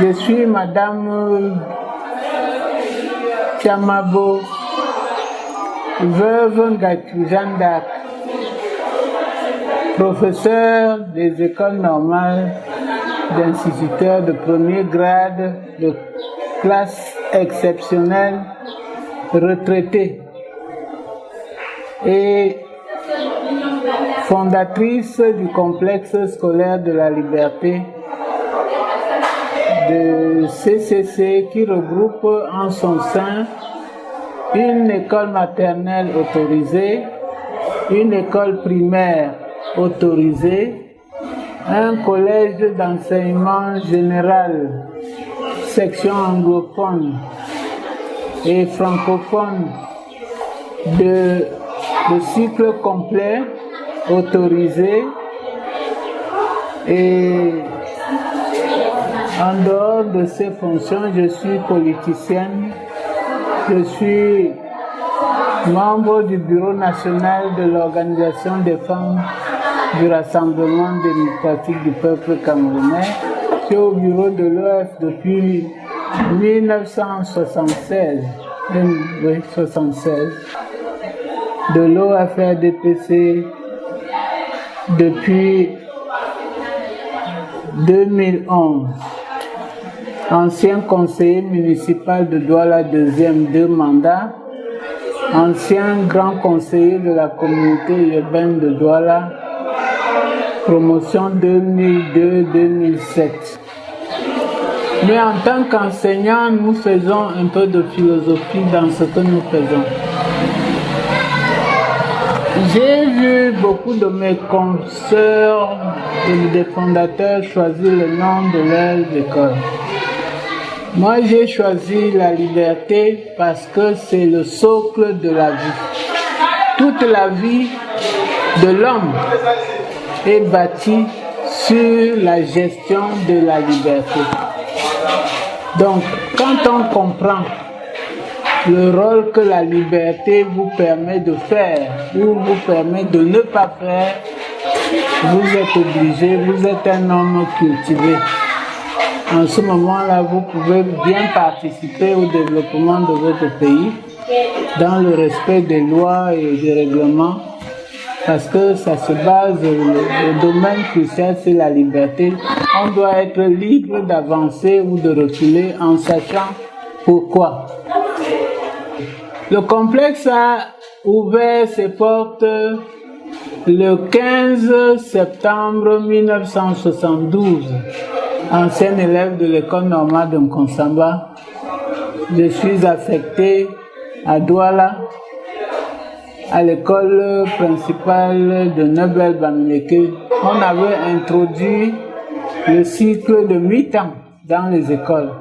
Je suis Madame Tiamabo, veuve Ngatou Jeanne d'Arc, professeur des écoles normales d'instituteurs de premier grade de classe exceptionnelle, retraitée et fondatrice du complexe scolaire de la Liberté de CCC qui regroupe en son sein une école maternelle autorisée, une école primaire autorisée, un collège d'enseignement général, section anglophone et francophone de cycle complet autorisé, et en dehors de ces fonctions, je suis politicienne, je suis membre du bureau national de l'Organisation des femmes du Rassemblement démocratique du peuple camerounais. Je suis au bureau de l'OF depuis 1976, de l'OFRDPC depuis 2011. Ancien conseiller municipal de Douala, deuxième 2 mandats. Ancien grand conseiller de la communauté urbaine de Douala, promotion 2002-2007. Mais en tant qu'enseignant, nous faisons un peu de philosophie dans ce que nous faisons. J'ai vu beaucoup de mes consoeurs et des fondateurs choisir le nom de leurs écoles. Moi, j'ai choisi la liberté parce que c'est le socle de la vie. Toute la vie de l'homme est bâtie sur la gestion de la liberté. Donc, quand on comprend le rôle que la liberté vous permet de faire ou vous permet de ne pas faire, vous êtes obligé, vous êtes un homme cultivé. En ce moment-là, vous pouvez bien participer au développement de votre pays dans le respect des lois et des règlements, parce que ça se base, le domaine crucial, c'est la liberté. On doit être libre d'avancer ou de reculer en sachant pourquoi. Le complexe a ouvert ses portes le 15 septembre 1972. Ancien élève de l'école normale de Nkonsamba, je suis affecté à Douala, à l'école principale de Neubel-Bamileke. On avait introduit le cycle de mi-temps dans les écoles.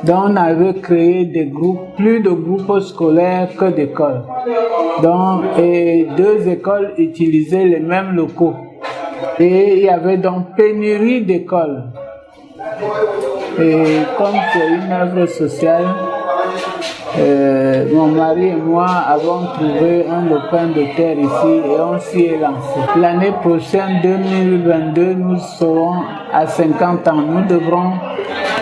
Donc on avait créé des groupes, plus de groupes scolaires que d'écoles. Donc, et 2 écoles utilisaient les mêmes locaux. Et il y avait donc pénurie d'écoles. Et comme c'est une œuvre sociale, mon mari et moi avons trouvé un lopin de terre ici et on s'y est lancé. L'année prochaine, 2022, nous serons à 50 ans. Nous devrons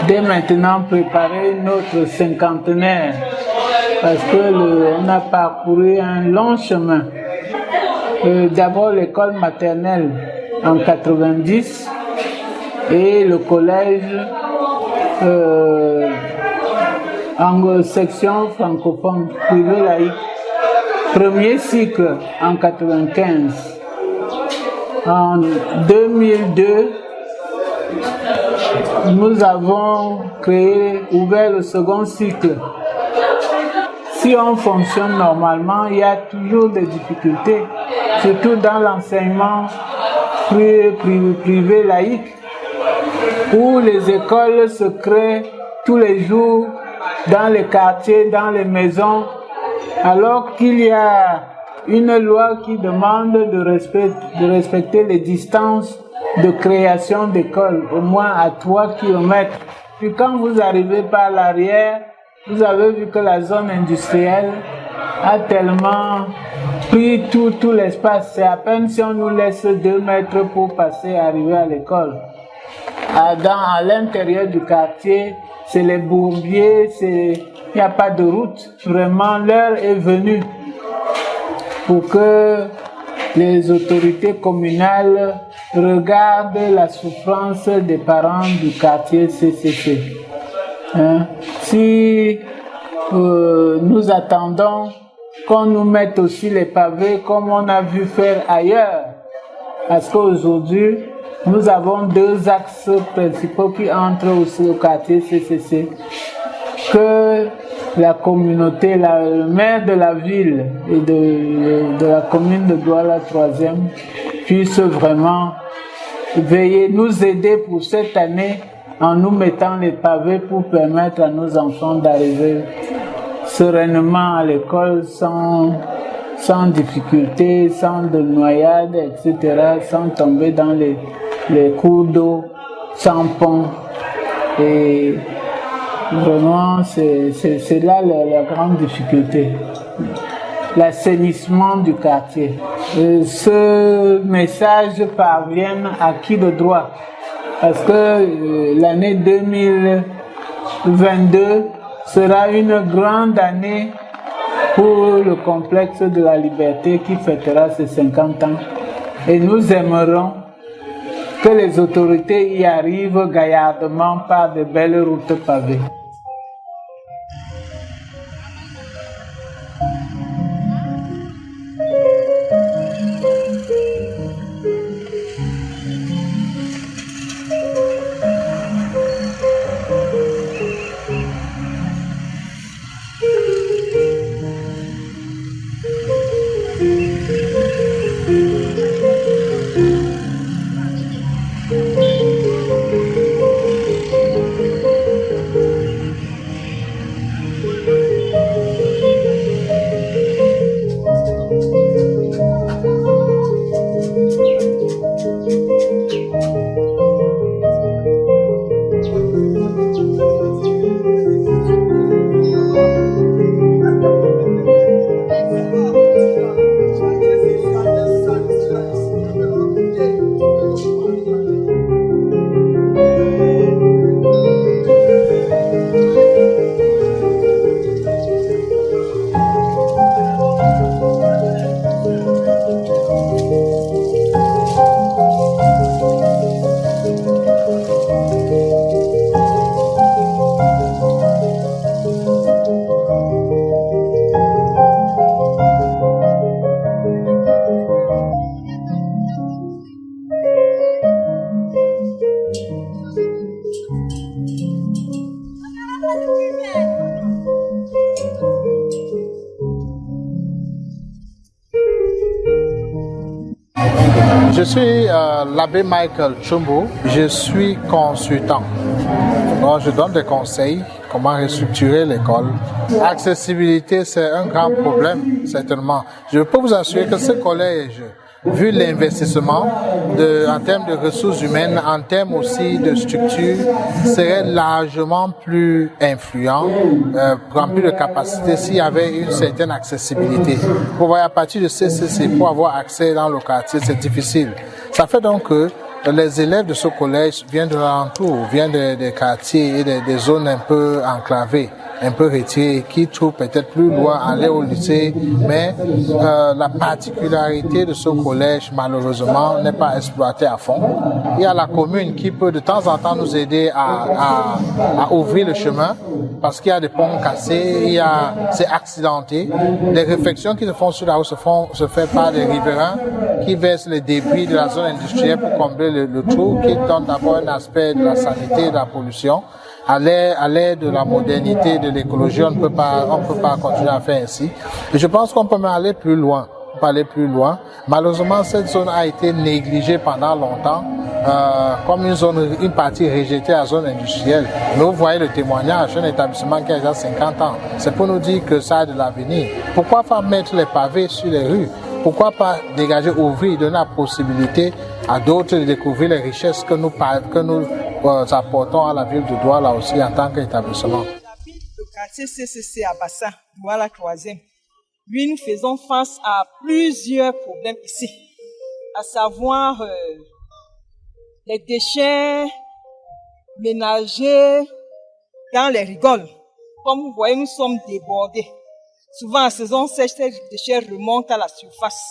dès maintenant préparer notre cinquantenaire parce que on a parcouru un long chemin. D'abord l'école maternelle en 90 et le collège en section francophone privé laïque. Premier cycle en 95. En 2002, nous avons ouvert le second cycle. Si on fonctionne normalement, il y a toujours des difficultés, surtout dans l'enseignement privé laïque, où les écoles se créent tous les jours dans les quartiers, dans les maisons, alors qu'il y a une loi qui demande de respecter les distances de création d'écoles, au moins à 3 km. Puis quand vous arrivez par l'arrière, vous avez vu que la zone industrielle a tellement pris tout l'espace. C'est à peine si on nous laisse 2 mètres pour passer et arriver à l'école. à l'intérieur du quartier, c'est les bourbiers, il n'y a pas de route. Vraiment, l'heure est venue pour que les autorités communales regardent la souffrance des parents du quartier CCC. Hein? Si nous attendons qu'on nous mette aussi les pavés comme on a vu faire ailleurs, parce qu'aujourd'hui, nous avons 2 axes principaux qui entrent aussi au quartier CCC, que la communauté, le maire de la ville et de la commune de Douala 3e puisse vraiment veiller, nous aider pour cette année en nous mettant les pavés pour permettre à nos enfants d'arriver sereinement à l'école sans difficulté, sans de noyade, etc., sans tomber dans les cours d'eau, sans pont. Et vraiment, c'est là la grande difficulté. L'assainissement du quartier. Ce message parvient à qui de droit? Parce que l'année 2022 sera une grande année pour le complexe de la Liberté qui fêtera ses 50 ans. Et nous aimerons que les autorités y arrivent gaillardement par de belles routes pavées. Je suis l'abbé Michael Chumbo, je suis consultant. Donc, je donne des conseils, comment restructurer l'école. L'accessibilité, c'est un grand problème, certainement. Je peux vous assurer que ce collège, vu l'investissement en termes de ressources humaines, en termes aussi de structure, serait largement plus influent, rempli de capacité s'il y avait une certaine accessibilité. Vous voyez, à partir de CCC, pour avoir accès dans le quartier, c'est difficile. Ça fait donc que les élèves de ce collège viennent de l'alentour, viennent des quartiers et des zones un peu enclavées, un peu retirées, qui trouvent peut-être plus loin aller au lycée, mais la particularité de ce collège, malheureusement, n'est pas exploitée à fond. Il y a la commune qui peut de temps en temps nous aider à ouvrir le chemin, parce qu'il y a des ponts cassés, c'est accidenté. Les réflexions qui se font sur la route se font par des riverains qui versent les débris de la zone industrielle pour combler le trou, qui donne d'abord un aspect de la sanité et de la pollution. À l'ère de la modernité, de l'écologie, on ne peut pas continuer à faire ainsi. Et je pense qu'on peut même aller plus loin. Malheureusement, cette zone a été négligée pendant longtemps, comme une partie rejetée à la zone industrielle. Mais vous voyez le témoignage, un établissement qui a déjà 50 ans. C'est pour nous dire que ça a de l'avenir. Pourquoi pas mettre les pavés sur les rues? Pourquoi pas dégager, ouvrir, donner la possibilité à d'autres de découvrir les richesses que nous apportons à la ville de Douala aussi en tant qu'établissement. Le quartier CCC à Bassa, Douala 3e. Oui, nous faisons face à plusieurs problèmes ici, à savoir les déchets ménager dans les rigoles. Comme vous voyez, nous sommes débordés. Souvent, en saison sèche, ces déchets remontent à la surface.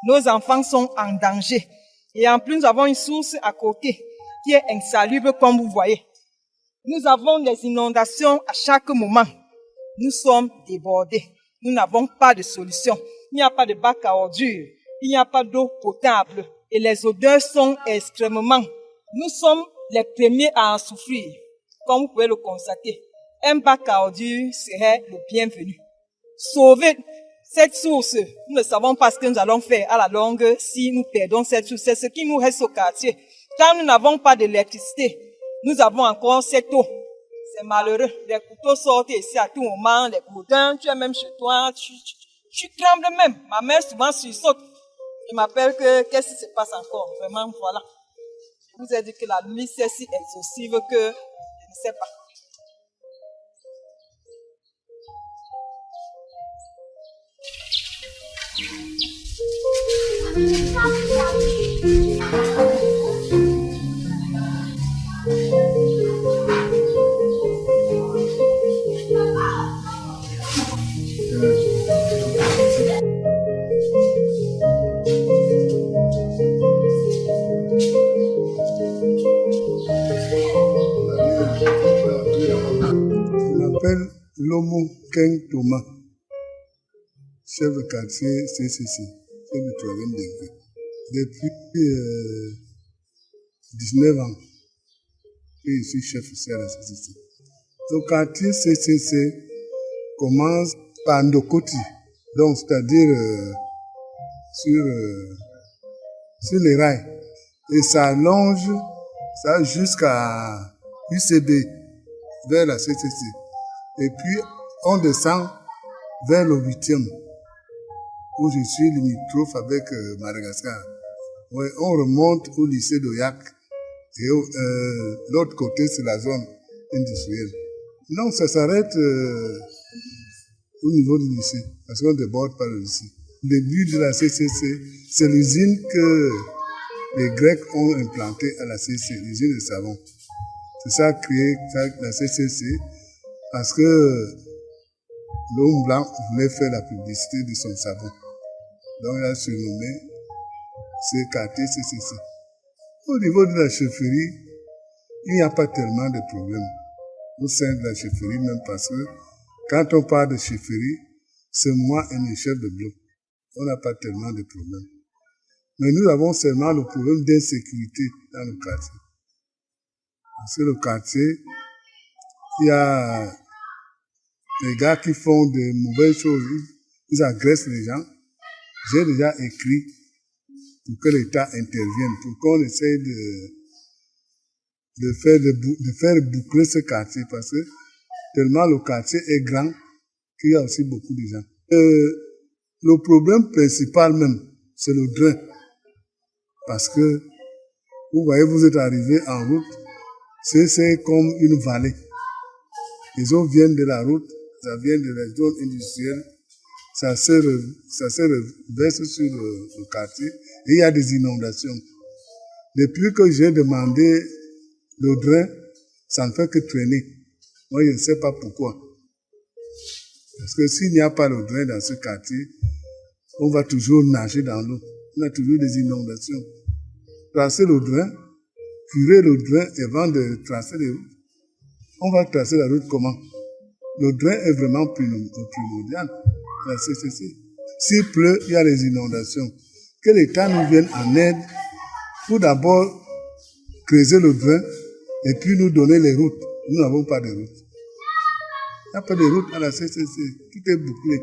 Nos enfants sont en danger. Et en plus, nous avons une source à côté qui est insalubre, comme vous voyez. Nous avons des inondations à chaque moment. Nous sommes débordés. Nous n'avons pas de solution. Il n'y a pas de bac à ordures. Il n'y a pas d'eau potable. Et les odeurs sont extrêmement. Nous sommes les premiers à en souffrir, comme vous pouvez le constater. Un bac à ordures serait le bienvenu. Sauver cette source, nous ne savons pas ce que nous allons faire à la longue si nous perdons cette source. C'est ce qui nous reste au quartier. Quand nous n'avons pas d'électricité, nous avons encore cette eau. C'est malheureux. Les couteaux sortent ici à tout moment, les boudins, tu es même chez toi, tu trembles même. Ma mère souvent sursaute. Je m'appelle que qu'est-ce qui se passe encore? Vraiment, voilà. Je vous ai dit que la liste est si exhaustive que je ne sais pas. Je m'appelle Lomo Ken Thomas, chef de quartier CCC, chef de 3e degré. Depuis 19 ans, je suis chef ici à la CCC. Le quartier CCC commence par Ndokoti, donc c'est-à-dire sur les rails, et ça allonge ça jusqu'à UCB, vers la CCC. Et puis, on descend vers le 8e, où je suis limitrophe avec Madagascar. Ouais, on remonte au lycée d'Oyak, et l'autre côté, c'est la zone industrielle. Non, ça s'arrête au niveau du lycée, parce qu'on déborde par le lycée. Le but de la CCC, c'est l'usine que les Grecs ont implantée à la CCC, l'usine de savon. C'est ça créé la CCC, parce que l'homme blanc voulait faire la publicité de son savon. Donc il a surnommé ce quartier CCC. Au niveau de la chefferie, il n'y a pas tellement de problèmes au sein de la chefferie, même parce que quand on parle de chefferie, c'est moi et mes chefs de bloc. On n'a pas tellement de problèmes. Mais nous avons seulement le problème d'insécurité dans le quartier. Parce que le quartier, il y a des gars qui font de mauvaises choses, ils agressent les gens. J'ai déjà écrit pour que l'État intervienne, pour qu'on essaye de faire boucler ce quartier, parce que tellement le quartier est grand qu'il y a aussi beaucoup de gens. Le problème principal même, c'est le drain. Parce que, vous voyez, vous êtes arrivé en route, c'est comme une vallée. Les eaux viennent de la route, ça vient de la zone industrielle, ça se reverse sur le quartier et il y a des inondations. Depuis que j'ai demandé le drain, ça ne fait que traîner. Moi, je ne sais pas pourquoi. Parce que s'il n'y a pas le drain dans ce quartier, on va toujours nager dans l'eau. On a toujours des inondations. Tracer le drain, curer le drain avant de tracer les routes. On va tracer la route comment? Le drain est vraiment primordial. La CCC. S'il pleut, il y a les inondations. Que l'État nous vienne en aide pour d'abord creuser le drain et puis nous donner les routes. Nous n'avons pas de route. Il n'y a pas de route à la CCC. Tout est bouclé.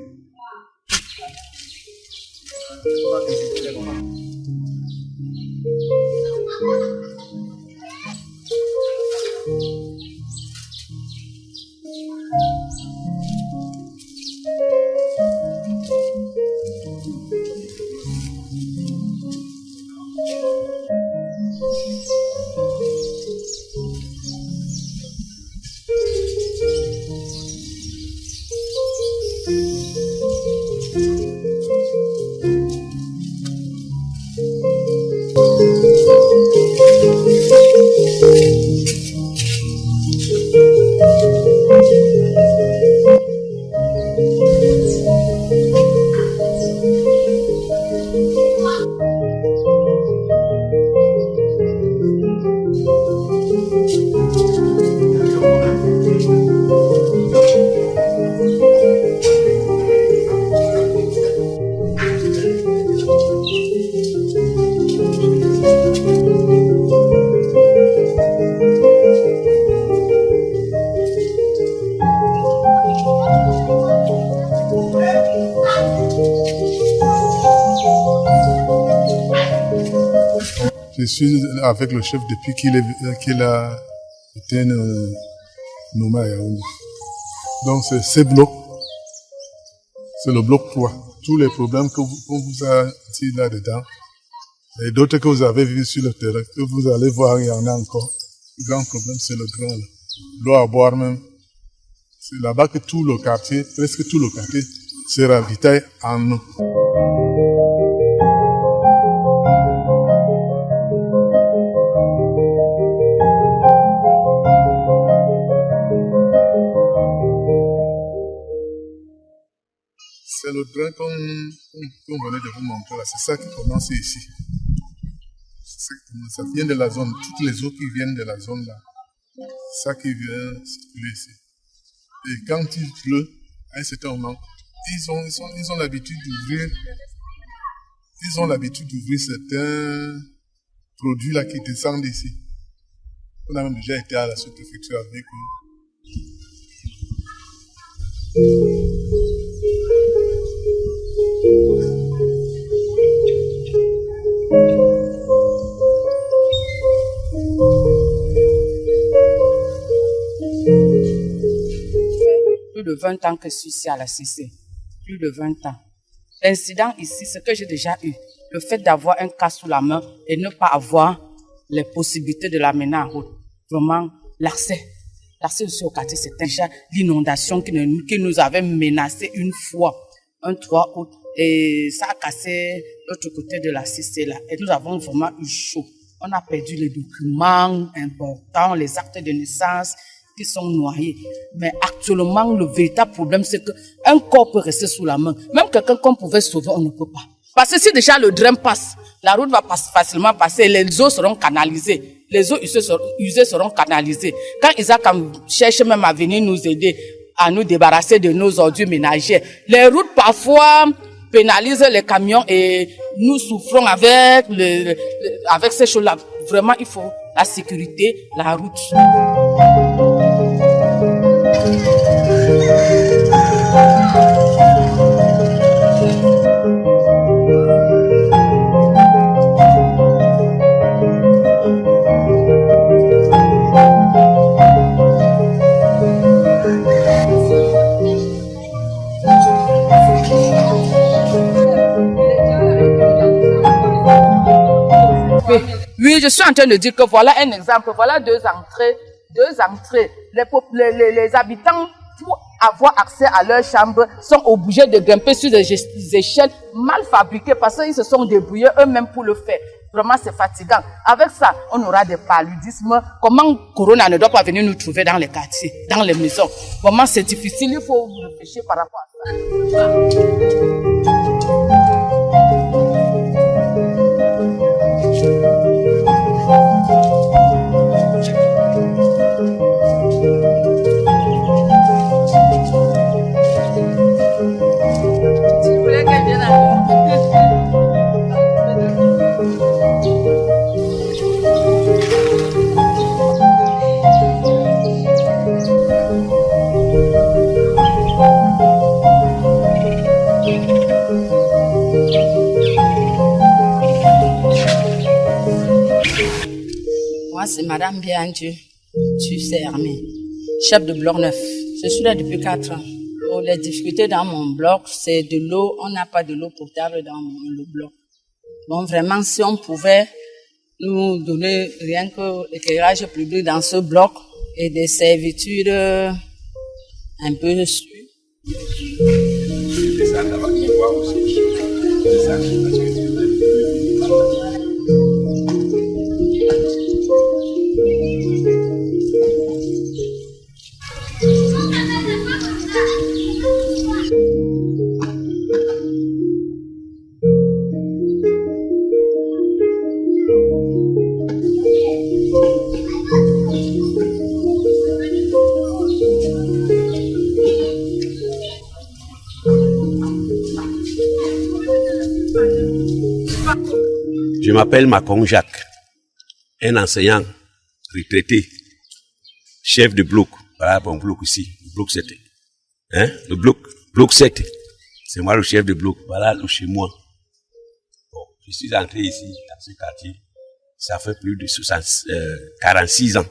Je suis avec le chef depuis qu'il a été nommé à Yaoundé. Donc c'est ce bloc, c'est le bloc 3. Tous les problèmes qu'on vous a dit là-dedans, et d'autres que vous avez vus sur le terrain, que vous allez voir, il y en a encore. Le grand problème, c'est le grand. L'eau à boire même. C'est là-bas que tout le quartier, presque tout le quartier, se ravitaille en eau. C'est le drain qu'on venait de vous montrer là. C'est ça qui commence ici. Ça vient de la zone. Toutes les eaux qui viennent de la zone là, c'est ça qui vient circuler ici. Et quand il pleut, à un certain moment, ils ont l'habitude d'ouvrir. Ils ont l'habitude d'ouvrir certains produits là qui descendent ici. On a même déjà été à la sous-préfecture avec eux. Plus de 20 ans que je suis ici à la CC. Plus de 20 ans. L'incident ici, c'est que j'ai déjà eu. Le fait d'avoir un cas sous la main et ne pas avoir les possibilités de l'amener en route. Vraiment, l'accès. L'accès aussi au quartier, c'est déjà l'inondation qui nous avait menacé une fois, un 3 août. Et ça a cassé l'autre côté de la CC là. Et nous avons vraiment eu chaud. On a perdu les documents importants, les actes de naissance qui sont noyés. Mais actuellement, le véritable problème, c'est qu'un corps peut rester sous la main. Même quelqu'un qu'on pouvait sauver, on ne peut pas. Parce que si déjà le drain passe, la route va facilement passer, les eaux seront canalisées. Les eaux usées seront canalisées. Quand Isaac cherche même à venir nous aider, à nous débarrasser de nos ordures ménagères, les routes parfois pénalisent les camions et nous souffrons avec ces choses-là. Vraiment, il faut la sécurité, la route. Oui, je suis en train de dire que voilà un exemple, voilà deux entrées. Les habitants, pour avoir accès à leur chambre, sont obligés de grimper sur des échelles mal fabriquées parce qu'ils se sont débrouillés eux-mêmes pour le faire. Vraiment, c'est fatigant. Avec ça, on aura des paludismes. Comment Corona ne doit pas venir nous trouver dans les quartiers, dans les maisons? Vraiment, c'est difficile, il faut réfléchir par rapport à ça. Moi, c'est Madame Bianchi, tu sais, Hermé, chef de bloc 9. Je suis là depuis 4 ans. Pour les difficultés dans mon bloc, c'est de l'eau. On n'a pas de l'eau potable dans le bloc. Bon, vraiment, si on pouvait nous donner rien que l'éclairage public dans ce bloc et des servitudes un peu sûres. Je m'appelle Macon Jacques, un enseignant retraité, chef de bloc. Voilà mon bloc ici, le bloc 7. Hein? Le bloc 7, c'est moi le chef de bloc. Voilà le chez moi. Bon, je suis entré ici, dans ce quartier, Ça fait plus de 46 ans.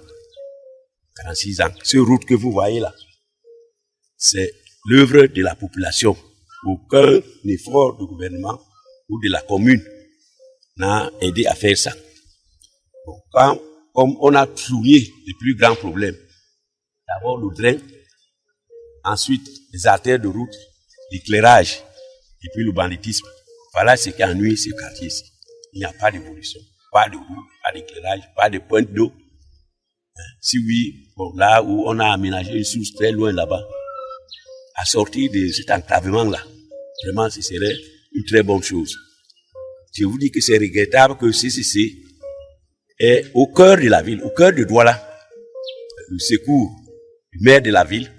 46 ans. Cette route que vous voyez là, c'est l'œuvre de la population. Aucun effort du gouvernement ou de la commune n'a aidé à faire ça. Bon, comme on a trouvé les plus grands problèmes, d'abord le drain, ensuite les artères de route, l'éclairage et puis le banditisme. Voilà ce qui ennuie ce quartier ici. Il n'y a pas d'évolution, pas de route, pas d'éclairage, pas de pointe d'eau. Si oui, bon, là où on a aménagé une source très loin là-bas, à sortir de cet enclavement-là, vraiment ce serait une très bonne chose. Je vous dis que c'est regrettable que CCC est au cœur de la ville, au cœur de Douala, le secours du maire de la ville,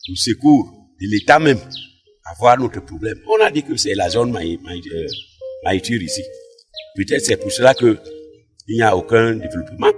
le secours de l'État même, à voir notre problème. On a dit que c'est la zone maïture ici. Peut-être c'est pour cela qu'il n'y a aucun développement.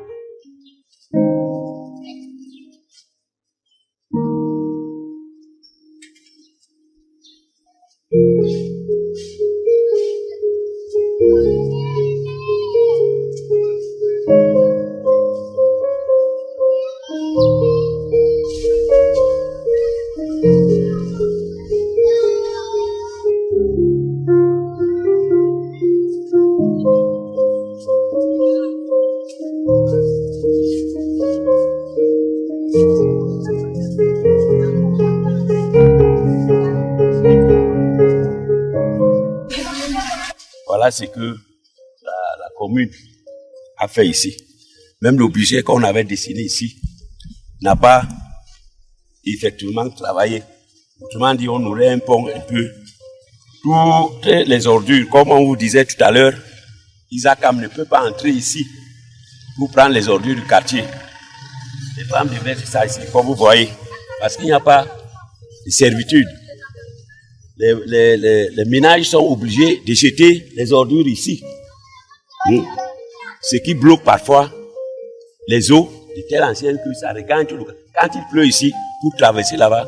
Voilà ce que la commune a fait ici. Même le budget qu'on avait dessiné ici n'a pas effectivement travaillé. Autrement dit, on aurait un pont un peu. Toutes les ordures, comme on vous disait tout à l'heure, Isakam ne peut pas entrer ici pour prendre les ordures du quartier. Les femmes devraient faire ça ici, comme vous voyez, parce qu'il n'y a pas de servitude. Les ménages sont obligés de jeter les ordures ici. Ce qui bloque parfois les eaux de telle ancienne que ça regagne tout le temps. Quand il pleut ici, pour traverser là-bas,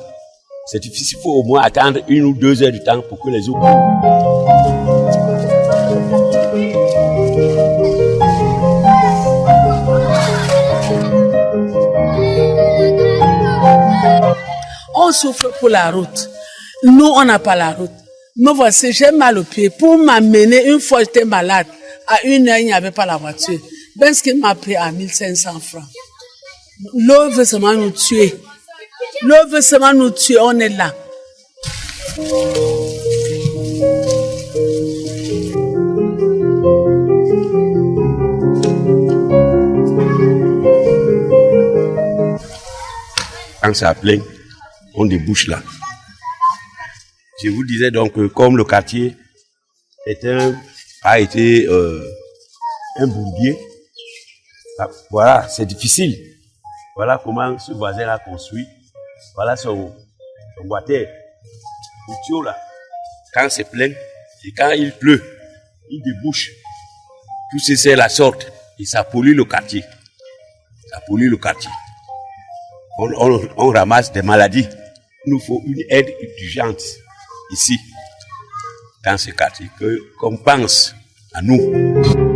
c'est difficile. Il faut au moins attendre 1 ou 2 heures du temps pour que les eaux On souffre pour la route. Nous, on n'a pas la route. Me voici, j'ai mal au pied. Pour m'amener, une fois j'étais malade, à 1 heure, il n'y avait pas la voiture. Ben, ce qu'il m'a pris à 1500 francs. L'eau veut seulement nous tuer. L'eau veut seulement nous tuer, on est là. Quand ça plaît, on débouche là. Je vous disais donc que comme le quartier a été un bourbier, voilà, c'est difficile. Voilà comment ce voisin a construit. Voilà son boîtier. Le tuyau là, quand c'est plein, et quand il pleut, il débouche. Tout ça, c'est la sorte. Et ça pollue le quartier. Ça pollue le quartier. On ramasse des maladies. Il nous faut une aide urgente ici, dans ce quartier, qu'on pense à nous.